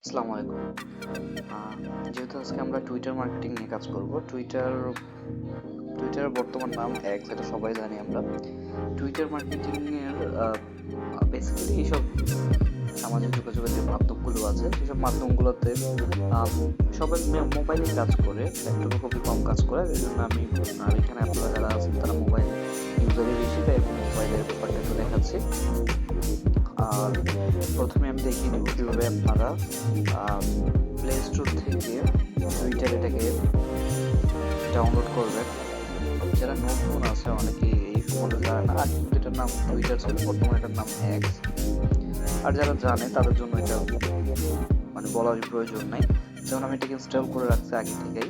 আসসালামু আলাইকুম। যেহেতু আজকে আমরা টুইটার মার্কেটিং নিয়ে কাজ করব, টুইটারের বর্তমান নাম এক্স, এটা সবাই জানি আমরা। টুইটার মার্কেটিং এর বেসিক্যালি এইসব সামাজিক যোগাযোগের যে মাধ্যমগুলো আছে, সেসব মাধ্যমগুলোতে সবাই মোবাইলে কাজ করে, ল্যাপটপে খুবই কম কাজ করে। এই জন্য আমি আর এখানে আপনারা যারা আছেন তারা মোবাইল ইউজারই বেশি, তাই মোবাইলের ব্যাপারটা একটু দেখাচ্ছি। আর প্রথমে আমি দেখিয়ে নেব কীভাবে আপনারা প্লে স্টোর থেকে টুইটার এটাকে ডাউনলোড করবেন। যারা নতুন আছে অনেকে এই সম্বন্ধে জানে না, আগে কিন্তু এটার নাম টুইটার ছিল, বর্তমানে এটার নাম এক্স। আর যারা জানে তাদের জন্য এটা মানে বলারই প্রয়োজন নাই। যেমন আমি এটাকে ইনস্টল করে রাখছি আগে থেকেই,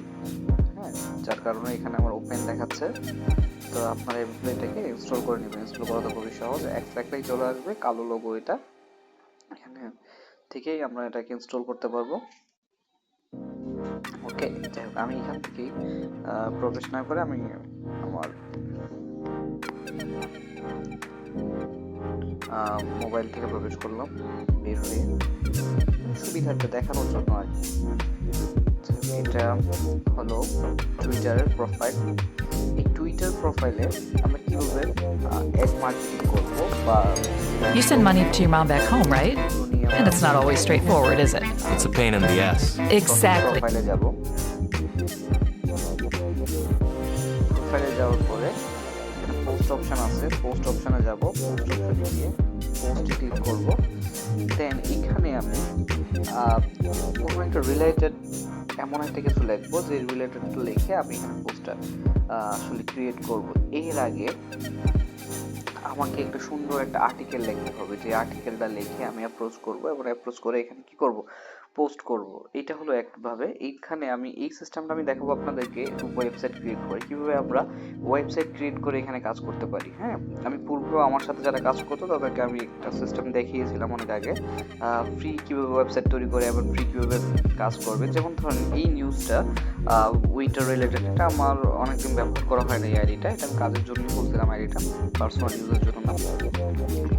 হ্যাঁ, যার কারণে এখানে আমার ওপেন দেখাচ্ছে। তো আপনারা এটাকে ইনস্টল করে নেবেন। ইনস্টল করা তো খুবই সহজ, এক্স লেখাই চলে আসবে, কালো লোগো এটা। এখানে থেকেই আমরা এটাকে ইনস্টল করতে পারবো। ওকে, যাই হোক, আমি এখান থেকেই প্রবেশ না করে আমি আমার মোবাইল থেকে প্রবেশ করলাম বের হয়ে, সুবিধাটা দেখানোর জন্য আর কি। এটা হলো টুইটারের প্রোফাইল। এই টুইটার প্রোফাইলে আমরা কিভাবে অ্যাড মার্কেটিং করব বা You send money to your mom back home, right? And it's not always straightforward, is it? It's a pain in the ass. Exactly. প্রোফাইলে যাব। প্রোফাইলে যাওয়ার পরে এখানে পোস্ট অপশন আছে, পোস্ট অপশনে যাব। পোস্ট অপশনে গিয়ে পোস্টে ক্লিক করব। দেন এখানে আমি কোনো একটা রিলেটেড এমন একটা কিছু লিখবো, যে রিলেটেড লিখে আমি এখানে পোস্টটা আসলে ক্রিয়েট করব। এর আগে আমাকে একটা সুন্দর একটা আর্টিকেল লিখতে হবে, যে আর্টিকেলটা লিখে আমি অ্যাপ্রোচ করব এবং অ্যাপ্রোচ করে এখানে কি করব, পোস্ট করব। এটা হলো একভাবে। এইখানে আমি এই সিস্টেমটা আমি দেখাবো আপনাদেরকে ওয়েবসাইট ক্রিয়েট করে, কিভাবে আমরা ওয়েবসাইট ক্রিয়েট করে এখানে কাজ করতে পারি। হ্যাঁ, আমি পূর্বে আমার সাথে যারা কাজ করতো তাদেরকে আমি একটা সিস্টেম দেখিয়েছিলাম অনেক আগে, ফ্রি কিভাবে ওয়েবসাইট তৈরি করে এবং ফ্রি কিভাবে কাজ করবে। যেমন ধরেন এই নিউজটা উইন্টার রিলেটেড, এটা আমার অনেকদিন ব্যবহার করা হয় না এই আইডিটা, এটা আমি কাজের জন্য বলছিলাম, আইডিটা পার্সোনাল ইউজের জন্য না।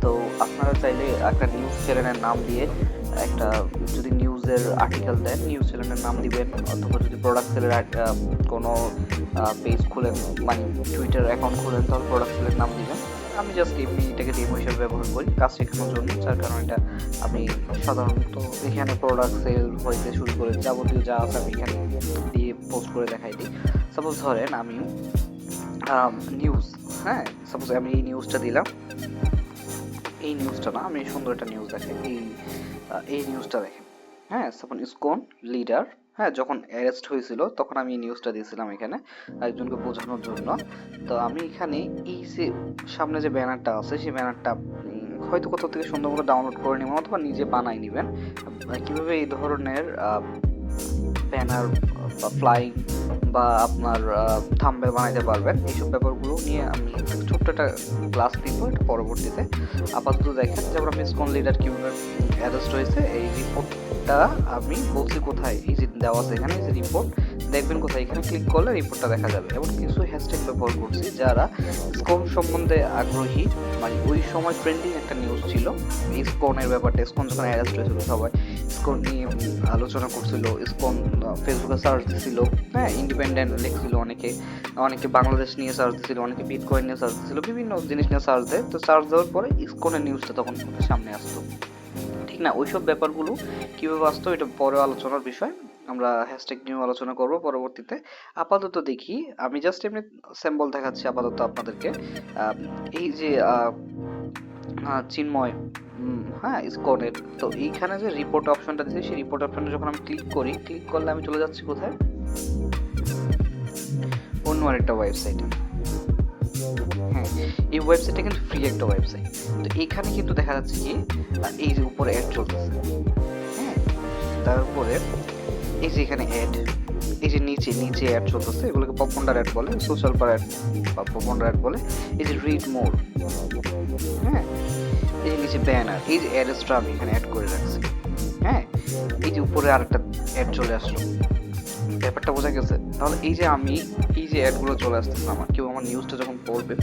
তো আপনারা চাইলে একটা নিউজ চ্যানেলের নাম দিয়ে একটা, যদি নিউজের আর্টিকেল দেন নিউজ চ্যানেলের নাম দিবেন, অথবা যদি প্রোডাক্ট সেলের কোনো পেজ খুলেন, মানে টুইটার অ্যাকাউন্ট খুলেন, তাহলে প্রোডাক্ট সেলের নাম দিবেন। আমি জাস্ট এমনি এটাকে ডেমো হিসেবে ব্যবহার করি কাজ শেখানোর জন্য, যার কারণে এটা আমি সাধারণত এখানে প্রোডাক্ট সেল হইতে শুরু করে যাবতীয় যা আছে আমি এখানে দিয়ে পোস্ট করে দেখাই দিই। সাপোজ ধরেন আমি নিউজ, হ্যাঁ, সাপোজ আমি এই নিউজটা দিলাম, এই নিউজটা না, আমি সুন্দর একটা নিউজ দেখেন, এই নিউজটা দেখেন। হ্যাঁ, সাপোজ ইসকন লিডার, হ্যাঁ, যখন অ্যারেস্ট হয়েছিল তখন আমি এই নিউজটা দিয়েছিলাম এখানে একজনকে বোঝানোর জন্য। তো আমি এখানে এই যে সামনে যে ব্যানারটা আছে, সেই ব্যানারটা হয়তো কোথাও থেকে সুন্দর মতো ডাউনলোড করে নেবেন অথবা নিজে বানাই নেবেন। কিভাবে এই ধরনের ব্যানার বা ফ্লাইং বা আপনার থাম্বনেল বানাইতে পারবেন, এইসব ব্যাপারগুলো নিয়ে আমি ছোট্ট একটা ক্লাস দিব এটা পরবর্তীতে। আপাতত দেখেন, যেমন আমি ইসকন লিডার কীভাবে অ্যারেস্ট হয়েছে, এই রিপোর্টটা আমি বলছি কোথায়, এই যে দেওয়া আছে এখানে, এই যে রিপোর্ট দেখবেন কোথায়, এখানে ক্লিক করলে রিপোর্টটা দেখা যাবে। এবং কিছু হ্যাশট্যাগ ব্যবহার করছি যারা ইসকন সম্বন্ধে আগ্রহী, মানে ওই সময় ট্রেন্ডিং একটা নিউজ ছিল ইসকনের ব্যাপারটা। ইসকন যখন অ্যারেস্ট হয়েছিল সবাই ইসকন নিয়ে আলোচনা করছিল, ইসকন ফেসবুকে সার্চ দিছিল, হ্যাঁ, ইন্ডিপেন্ডেন্ট লিখছিল, অনেকে বাংলাদেশ নিয়ে সার্চ দিছিল, অনেকে বিটকয়েন নিয়ে সার্চ দিছিল, বিভিন্ন জিনিস নিয়ে সার্চ দেয়। তো সার্চ দেওয়ার পরে ইসকনের নিউজটা তখন সামনে আসতো, ঠিক না? ওইসব ব্যাপারগুলো কীভাবে আসতো এটা পরে আলোচনার বিষয়, আমরা হ্যাশট্যাগ নিয়েও আলোচনা করব পরবর্তীতে। আপাতত দেখি, আমি জাস্ট এমনি স্যাম্পল দেখাচ্ছি আপাতত আপনাদেরকে। এই যে চিন্ময়, হ্যাঁ, ইসকনের, তো এইখানে যে রিপোর্ট অপশনটা দিয়েছে, সেই রিপোর্ট অপশনটা যখন আমি ক্লিক করলে আমি চলে যাচ্ছি কোথায়, অন্য আরেকটা ওয়েবসাইটে। হ্যাঁ, এই ওয়েবসাইটটা কিন্তু ফ্রি একটা ওয়েবসাইট। তো এখানে কিন্তু দেখা যাচ্ছে কি, এই যে উপরে অ্যাড চলতেছে, হ্যাঁ, তারপরে এই যে এখানে অ্যাড, এই যে নিচে অ্যাড চলতেছে, এগুলোকে পপকর্নার অ্যাড বলে, সোশ্যাল বার অ্যাড বা পপকর্নার অ্যাড বলে। এই যে রিড মোর, হ্যাঁ, এই যে নিচে ব্যানার, এই যে অ্যাড্রেসটা আমি এখানে অ্যাড করে রাখছি, হ্যাঁ, এই যে উপরে আরেকটা অ্যাড চলে আসলো, ব্যাপারটা বোঝা গেছে? তাহলে এই যে আমি এই যে অ্যাডগুলো চলে আসতেছে, আমার কেউ আমার নিউজটা যখন পড়বে,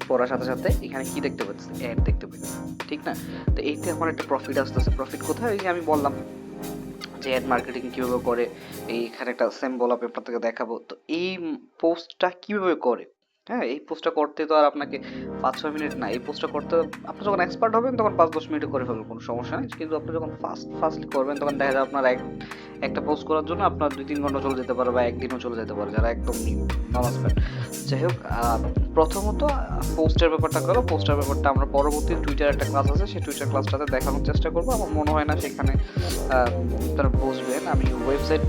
পড়ার সাথে সাথে এখানে কি দেখতে পাচ্ছি, অ্যাড দেখতে পাচ্ছি, ঠিক না? তো এইতে আমার একটা প্রফিট আসতেছে। প্রফিট কোথায়? এই যে আমি বললাম যে অ্যাড মার্কেটিং কিভাবে করে, এইখানে একটা স্যাম্পল আমি আপনাদেরকে দেখাবো। তো এই পোস্টটা কিভাবে করে, হ্যাঁ, এই পোস্টটা করতে তো আর আপনাকে 5-6 মিনিট না, এই পোস্টটা করতে আপনি যখন এক্সপার্ট হবেন তখন 5-10 মিনিটে করে ফেলবেন, কোনো সমস্যা নেই। কিন্তু আপনি যখন ফার্স্টলি করবেন তখন দেখা যায় আপনার একটা পোস্ট করার জন্য আপনার 2-3 ঘন্টা চলে যেতে পারে বা একদিনও চলে যেতে পারে, যারা একদম নলেজ প্যাড। যাই হোক, প্রথমত পোস্টের ব্যাপারটা গেল। পোস্টের ব্যাপারটা আমরা পরবর্তী টুইটার একটা ক্লাস আছে, সেই টুইটার ক্লাসটাতে দেখানোর চেষ্টা করবো। আমার মনে হয় না সেখানে তারা বুঝবেন। আমি ওয়েবসাইট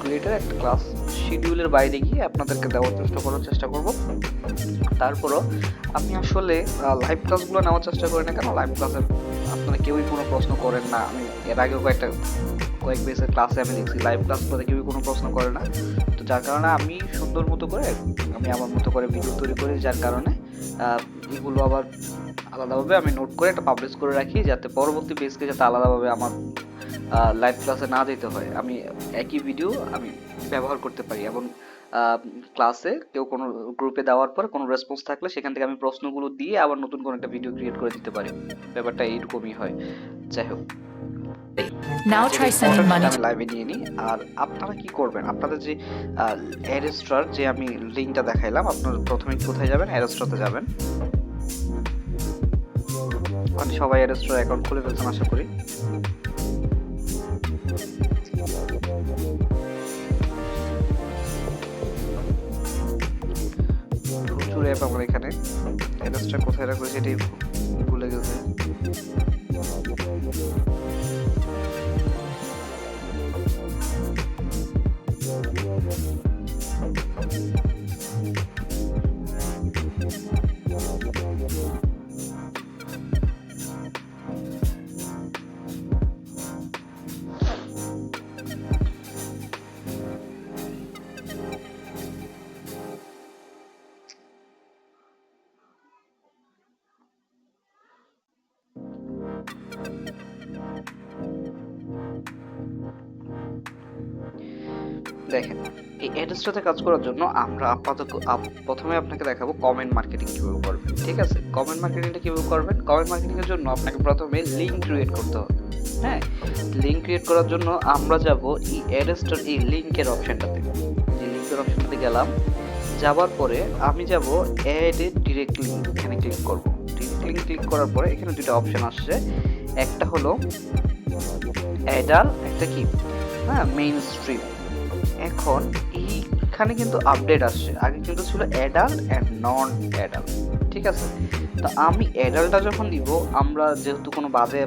ক্রিয়েটার একটা ক্লাস শিডিউলের বাইরে গিয়ে আপনাদেরকে দেওয়ার চেষ্টা করব। তারপরও আমি আসলে লাইভ ক্লাসগুলো নেওয়ার চেষ্টা করি না, কেন লাইভ ক্লাসে আপনারা কেউই কোনো প্রশ্ন করেন না। আমি এর আগেও কয়েক বেসের ক্লাসে আমি দেখছি লাইভ ক্লাসগুলোতে কেউই কোনো প্রশ্ন করে না। তো যার কারণে আমি সুন্দর মতো করে আমি আমার মতো করে ভিডিও তৈরি করি, যার কারণে এগুলো আবার আলাদাভাবে আমি নোট করে একটা পাবলিশ করে রাখি, যাতে পরবর্তী বেসকে যাতে আলাদাভাবে আমার লাইভ ক্লাসে না যেতে হয়, আমি একই ভিডিও আমি ব্যবহার করতে পারি। এবং ক্লাসে কেউ কোনো গ্রুপে দেওয়ার পর কোনো রেসপন্স থাকলে সেখান থেকে আমি প্রশ্নগুলো দিয়ে আবার নতুন কোনো একটা ভিডিও ক্রিয়েট করে দিতে পারি। ব্যাপারটা এইরকমই হয়। যাই হোক, Now try sending money. আমি লাইভে নিয়ে নিই। আর আপনারা কি করবেন, আপনাদের যে অ্যাডস্ট্রার যে আমি লিঙ্কটা দেখাইলাম, আপনারা প্রথমে কোথায় যাবেন, অ্যাডস্ট্রাতে যাবেন। মানে সবাই অ্যাডস্ট্রার অ্যাকাউন্ট খুলে ফেলছেন আশা করি। প্রচুর অ্যাপ আমার এখানে, অ্যাডস্ট্রার কোথায় রাখবো সেটাই ভুলে গেছে। দেখেন, এই অ্যাডস্ট্রাতে কাজ করার জন্য আমরা প্রথমে আপনাকে দেখাবো কমেন্ট মার্কেটিং কিভাবে করবেন। ঠিক আছে, কমেন্ট মার্কেটিংটা কিভাবে করবেন? কমেন্ট মার্কেটিং এর জন্য আপনাকে প্রথমে লিংক ক্রিয়েট করতে হবে। হ্যাঁ, লিংক ক্রিয়েট করার জন্য আমরা যাব এই অ্যাডস্ট্রার এই লিংকের অপশনটাতে। যে লিংকের অপশনটাতে গেলাম, যাওয়ার পরে আমি যাব অ্যাড এ ডিরেক্ট লিংক, এখানে ক্লিক করব। ডিরেক্ট লিংক ক্লিক করার পরে এখানে দুটো অপশন আসছে, একটা হলো অ্যাডাল, একটা কি, হ্যাঁ, মেইন স্ট্রিম। এখন এইখানে কিন্তু আপডেট আসছে, আগে কিন্তু ছিল অ্যাডাল্ট অ্যান্ড নন অ্যাডাল্ট। ঠিক আছে, তো আমি অ্যাডাল্টটা যখন দিব, আমরা যেহেতু কোনো বাজে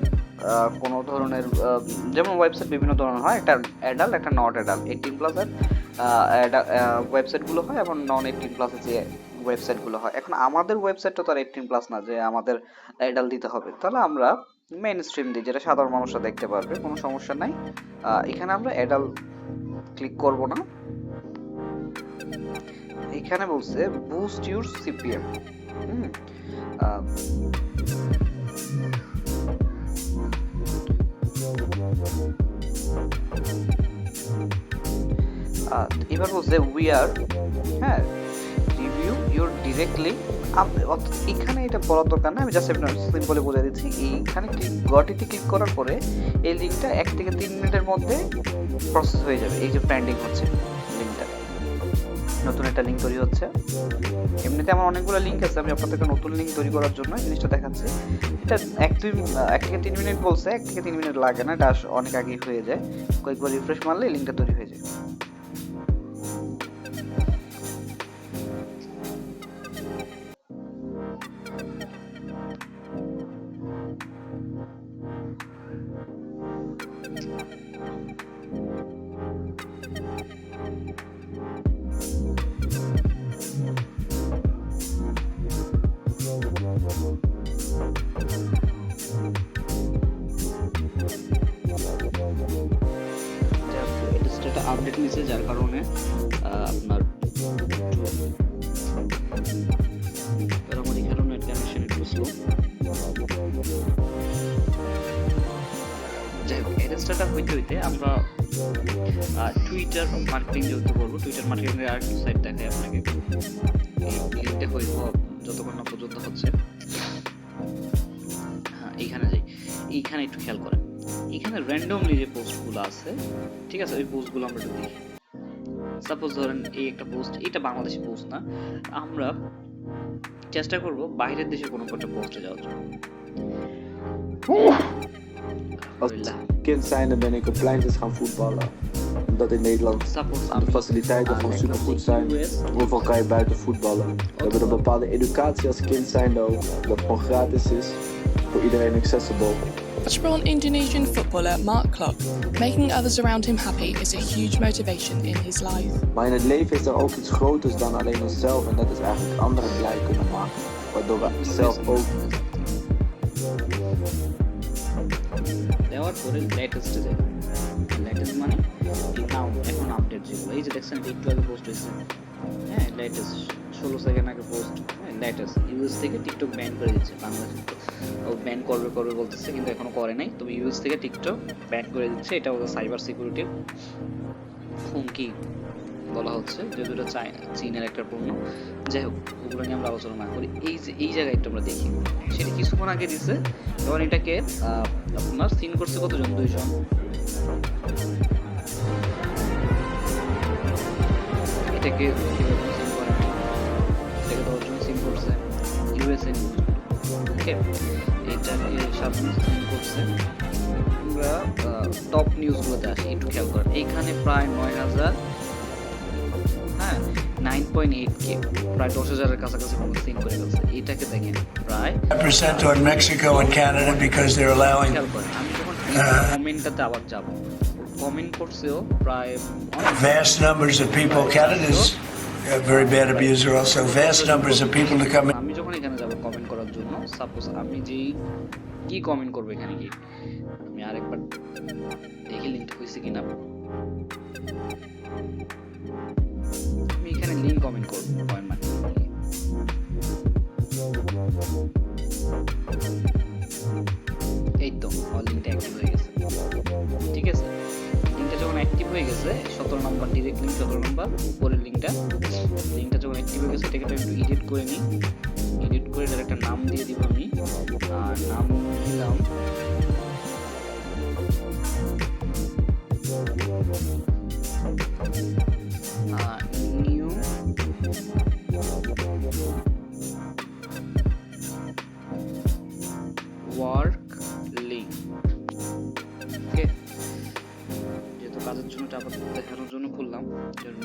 কোনো ধরনের যেমন ওয়েবসাইট বিভিন্ন ধরনের হয়, একটা অ্যাডাল্ট একটা নট অ্যাডাল্ট, 18+ ওয়েবসাইটগুলো হয় এবং নন 18+ যে ওয়েবসাইটগুলো হয়। এখন আমাদের ওয়েবসাইটটা তো আর 18+ না যে আমাদের অ্যাডাল্ট দিতে হবে, তাহলে আমরা মেইন স্ট্রিম দিই, যেটা সাধারণ মানুষরা দেখতে পারবে, কোনো সমস্যা নাই। এখানে আমরা অ্যাডাল্ট ক্লিক করব না। এখানে বলছে বুস্ট ইউর সিপিএম। এবার বলছে উই আর, হ্যাঁ, রিভিউ ইউর ডিরেক্টলি। এখানে এটা বলার দরকার না, আমি জাস্ট সিম্পলি বলে দিচ্ছি। এইখানে গটিতে ক্লিক করার পরে এই লিঙ্কটা 1 থেকে 3 মিনিটের মধ্যে প্রসেস হয়ে যাবে। এই যে পেন্ডিং হচ্ছে লিঙ্কটা, নতুন একটা লিঙ্ক তৈরি হচ্ছে। এমনিতে আমার অনেকগুলো লিঙ্ক আছে, আমি আপনাদেরকে নতুন লিঙ্ক তৈরি করার জন্য জিনিসটা দেখাচ্ছি। এটা 1 থেকে 3 মিনিট বলছে, 1 থেকে 3 মিনিট লাগে না, এটা অনেক আগেই হয়ে যায়। কয়েকবার রিফ্রেশ মারলে লিঙ্কটা তৈরি হয়ে যায়। আপডেট নিচ্ছে, যার কারণে আপনার আমার এখানে নেট কানেকশন একটু স্লো। যাই হোক, অ্যাডস্ট্রাটা হইতে হইতে আমরা টুইটার মার্কেটিং যেহেতু করবো, টুইটার মার্কেটিং এর আরেকটু সাইট দেখাই আপনাকে। এই লিঙ্কটা হইব যতক্ষণ না পর্যন্ত হচ্ছে। হ্যাঁ, এইখানে যাই, এইখানে একটু খেয়াল করেন। এখানে র্যান্ডমলি যে পোস্টগুলো আছে, ঠিক আছে, ওই পোস্টগুলো আমরা একটু দেখি। সাপোজ ধরেন এই একটা পোস্ট, এটা বাংলাদেশি পোস্ট না, আমরা চেষ্টা করব বাইরের দেশে কোনো একটা পোস্টে যাওয়ার জন্য। Als kind zijnde ben ik op pleintjes gaan voetballen. Omdat in Nederland de faciliteiten gewoon supergoed zijn. Overal kan je buiten voetballen. We hebben een bepaalde educatie als kind zijnde ook. Dat gewoon gratis is. Voor iedereen accessible. Dutch-born Indonesian footballer Mark Klok, making others around him happy is a huge motivation in his life. Maar in het leven is er ook iets groters dan alleen onszelf. En dat is eigenlijk anderen blij kunnen maken. Waardoor we zelf ook... দেওয়ার পরে লেটেস্টে যাই। Latest মানে নাও এখন update যেগুলো, এই যে দেখছেন একটু আগে পোস্ট হয়েছে, হ্যাঁ লেটেস্ট 16 সেকেন্ড আগে পোস্ট, হ্যাঁ লেটেস্ট। ইউএস থেকে টিকটক ব্যান করে দিচ্ছে, বাংলাদেশে ও ব্যান করবে বলতেছে, কিন্তু এখনো করে নাই। তবে ইউএস থেকে টিকটক ব্যান করে দিচ্ছে, এটা ওদের সাইবার সিকিউরিটির হুমকি বলা হচ্ছে, যেহেতু এটা চীনের একটা পণ্য। যাই হোক, ওগুলো নিয়ে আমরা আলোচনা না করি। এই যে এই জায়গায় একটু আমরা দেখি, সেটা কিছুক্ষণ আগে দিছে, এবং এটাকে আপনার সিন করছে কতজন? 2 জন। এটাকে সিন করে, এটাকে 10 জন সিন করছে ইউএসএ। ওকে, এটাকে 7 জন সিন করছে। আমরা টপ নিউজগুলোতে আসি, একটু খেয়াল করেন। এইখানে প্রায় 9000, হ্যাঁ 9.8K, প্রায় 10,000-এর কাছাকাছি সিন করে ফেলছে। এটাকে দেখেন প্রায় 5% toward Mexico and Canada because they're allowing. খেয়াল করেন, আমি যখন কমেন্টটাতে আবার যাব, কমেন্ট করছেও প্রায় Vast numbers of people. Canada's a very bad abuser also. Vast numbers of people to come in. আমি যখন এখানে যাব কমেন্ট করার জন্য, সাপোজ আমি যেই কি কমেন্ট করব এখানে কি, আমি আরেকবার দেখি লিংকটা হয়েছে কিনা। আমি এখানে লিংক কমেন্ট করব, পয়েন্ট মার্ক এই তো লিংকটা অ্যাক্টিভ হয়ে গেছে। ঠিক আছে, লিংকটা যখন অ্যাক্টিভ হয়ে গেছে, 17 নম্বর ডিরেক্ট লিংক, 17 নম্বর উপরের লিংকটা যখন অ্যাক্টিভ হয়ে গেছে, এটাকে একটু এডিট করে নিই। এডিট করে এটার একটা নাম দিয়ে দিব আমি, আর নাম দিলাম নিউ ওয়ার্ক লিঙ্ক। ওকে, যেহেতু কাজের জন্য এটা আবার দেখানোর জন্য খুললাম,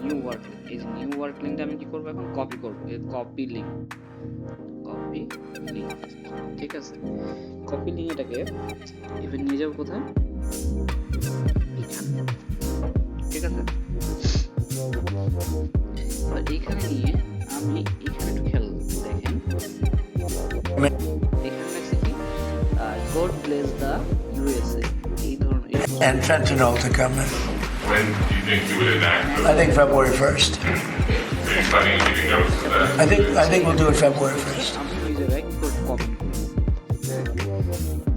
নিউ ওয়ার্ক লিঙ্ক। এই যে নিউ ওয়ার্ক লিঙ্কটা আমি কি করবো এখন? কপি করবো, কপি লিঙ্ক, কপি লিঙ্ক। ঠিক আছে, কপি লিঙ্ক এটাকে এবার নিয়ে যাবো কোথায়? এখানে। ঠিক আছে, আর এইখানে নিয়ে আমি এখানে একটু খেয়াল দেখেন, এখানে আছে কি গড ব্লেস দ্য ইউএসএ, এই ধরনের And fentanyl to come in. When do you think you would enact? I think February 1st. Are you planning on giving notice to that? I think we'll do it February 1st. আমি ওই জায়গায় comment করি,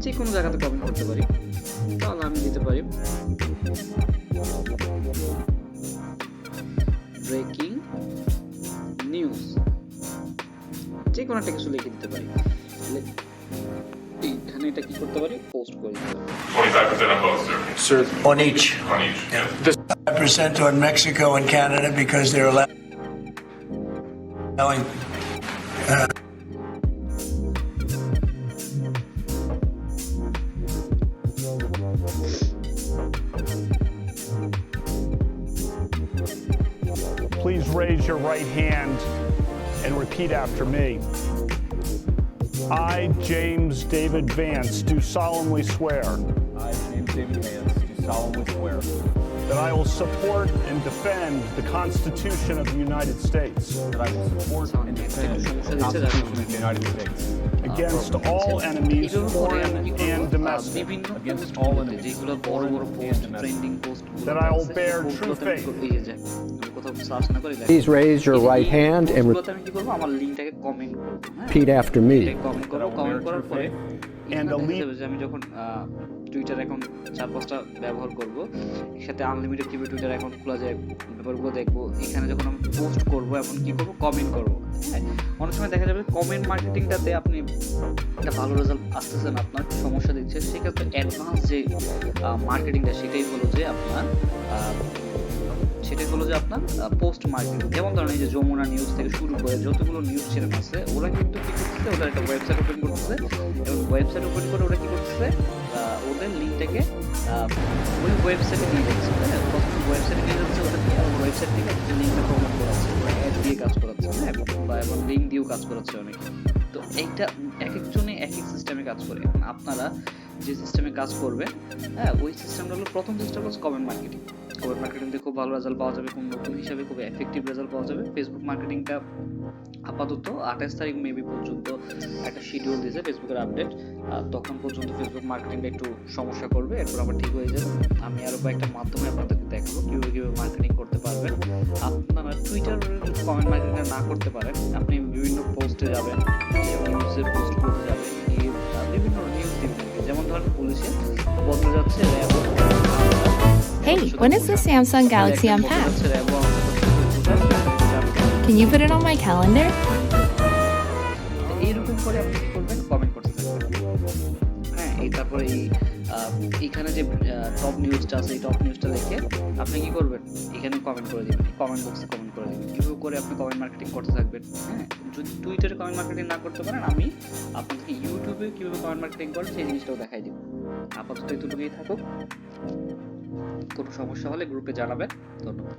যে কোনো জায়গাতে comment করতে পারি, তাহলে আমি দিতে পারি ব্রেকিং নিউজ, যে কোনো একটা কিছু লিখে দিতে পারি। এইখানে এটা কি করতে পারি? পোস্ট করে দিতে পারি। 25% on both, sir. On each. On each. Yeah. 5% toward Mexico and Canada because they're allowing. Please raise your right hand and repeat after me. I, James David Vance, do solemnly swear I, James David Vance, do solemnly swear that I will support and defend the Constitution of the United States that I will support and defend the Constitution of the United States against all enemies, foreign and domestic, বিভিন্ন against post all গুলোতে, enemies, যেগুলো বড় বড় foreign post, and domestic, trending post, that I will bear true faith কোথাও search না করে Please raise your right hand and পোস্টগুলোতে আমি কি করব আমার লিংকটাকে কমেন্ট করব হ্যাঁ repeat after me. কমেন্ট করব কমেন্ট করার পরে And a lead- যে আমি যখন টুইটার অ্যাকাউন্ট 4-5টা ব্যবহার করব একসাথে আনলিমিটেড কিভাবে টুইটার অ্যাকাউন্ট খোলা যায় ব্যাপারগুলো দেখবো এখানে যখন আমি পোস্ট করব এবং কি করব কমেন্ট করব হ্যাঁ অনেক সময় দেখা যাবে কমেন্ট মার্কেটিংটাতে আপনি একটা ভালো রেজাল্ট আসতেছে না আপনার সমস্যা দিচ্ছে সেক্ষেত্রে অ্যাডভান্স যে মার্কেটিংটা সেটাই হলো যে আপনার পোস্ট মার্কেটিং যেমন ধরেন এই যে যমুনা নিউজ থেকে শুরু করে যতগুলো নিউজ চ্যানেল আছে ওরা কিন্তু কি করতেছে ওদের একটা ওয়েবসাইট ওপেন করতেছে এবং ওয়েবসাইট ওপেন করে ওরা কি করতেছে ওদের লিঙ্কটাকে ওই ওয়েবসাইটে নিয়ে যাচ্ছে হ্যাঁ প্রথমে ওয়েবসাইটে নিয়ে যাচ্ছে ওদেরকে এবং ওয়েবসাইট থেকে লিঙ্কটা প্রমোট করাচ্ছে অ্যাড দিয়ে কাজ করাচ্ছে হ্যাঁ বা এবং লিঙ্ক দিয়েও কাজ করাচ্ছে অনেকে তো এইটা এক একজনে এক এক সিস্টেমে কাজ করে এখন আপনারা যে সিস্টেমে কাজ করবেন হ্যাঁ ওই সিস্টেমটা হলো প্রথম সিস্টেম হচ্ছে কমেন্ট মার্কেটিং কমেন্ট মার্কেটিং দিয়ে খুব ভালো রেজাল্ট পাওয়া যাবে কোন নতুন হিসাবে খুব এফেক্টিভ রেজাল্ট পাওয়া যাবে ফেসবুক মার্কেটিংটা আপাতত 28 তারিখ মেবি পর্যন্ত একটা শিডিউল দিয়েছে ফেসবুকের আপডেট তখন পর্যন্ত ফেসবুক মার্কেটিংটা একটু সমস্যা করবে এরপর আবার ঠিক হয়ে যাবে আমি আরও কয়েকটা মাধ্যমে আপনাদেরকে দেখাবো কীভাবে মার্কেটিং করতে পারবেন আপনারা টুইটার কমেন্ট মার্কেটিং না করতে পারেন আপনি বিভিন্ন পোস্টে যাবেন নিউজের পোস্ট করতে যাবেন বিভিন্ন নিউজ দিবেন যেমন ধরেন পুলিশে বদলে যাচ্ছে RAB Hey, when is the Samsung Galaxy Unpacked? Can you put it on my calendar? এইরকম করে আপনি কি করবেন কমেন্ট করতে থাকবেন হ্যাঁ এই তারপরে এইখানে যে টপ নিউজটা আছে এই টপ নিউজটা লিখে আপনি কি করবেন এখানে কমেন্ট করে দিবেন কমেন্ট বক্সে কমেন্ট করে দিবেন কীভাবে করে আপনি কমেন্ট মার্কেটিং করতে থাকবেন হ্যাঁ যদি টুইটারে কমেন্ট মার্কেটিং না করতে পারেন আমি আপনাদেরকে ইউটিউবে কীভাবে কমেন্ট মার্কেটিং করেন সেই জিনিসটাও দেখাই দিব আপাতত এতটুকুই থাকুক কোনো সমস্যা হলে গ্রুপে জানাবেন ধন্যবাদ